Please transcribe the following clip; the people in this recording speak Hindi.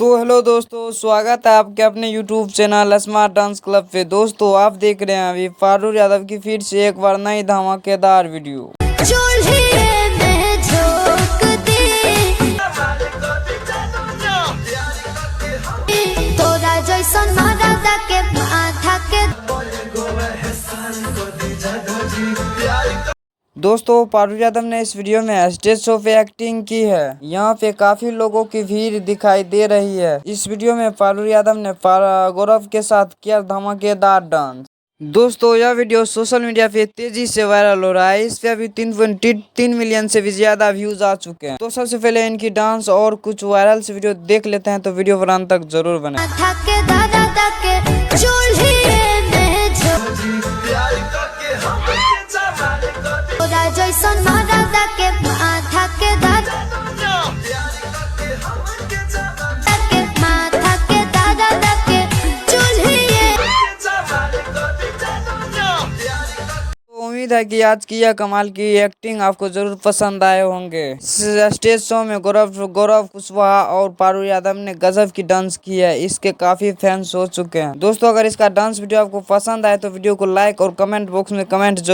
तो हेलो दोस्तों, स्वागत है आपके अपने YouTube channel smart dance club पे। दोस्तों आप देख रहे हैं अभी फारूक यादव की फिर से एक बार नई धमाकेदार वीडियो। दोस्तों फारूक यादव ने इस वीडियो में स्टेज शो पे एक्टिंग की है। यहाँ पे काफी लोगों की भीड़ दिखाई दे रही है। इस वीडियो में फारूक यादव ने गौरव के साथ किया धमाकेदार डांस। दोस्तों यह वीडियो सोशल मीडिया पे तेजी से वायरल हो रहा है। इस पे अभी 3.3 मिलियन से भी ज्यादा व्यूज आ चुके हैं। तो सबसे पहले इनकी डांस और कुछ वायरल से वीडियो देख लेते हैं, तो वीडियो पर अंत तक जरूर बने। उम्मीद है कि आज की यह कमाल की एक्टिंग आपको जरूर पसंद आए होंगे। स्टेज शो में गौरव कुशवाहा और फारूक यादव ने गजब की डांस की है। इसके काफी फैंस हो चुके हैं। दोस्तों अगर इसका डांस वीडियो आपको पसंद आए तो वीडियो को लाइक और कमेंट बॉक्स में कमेंट जरूर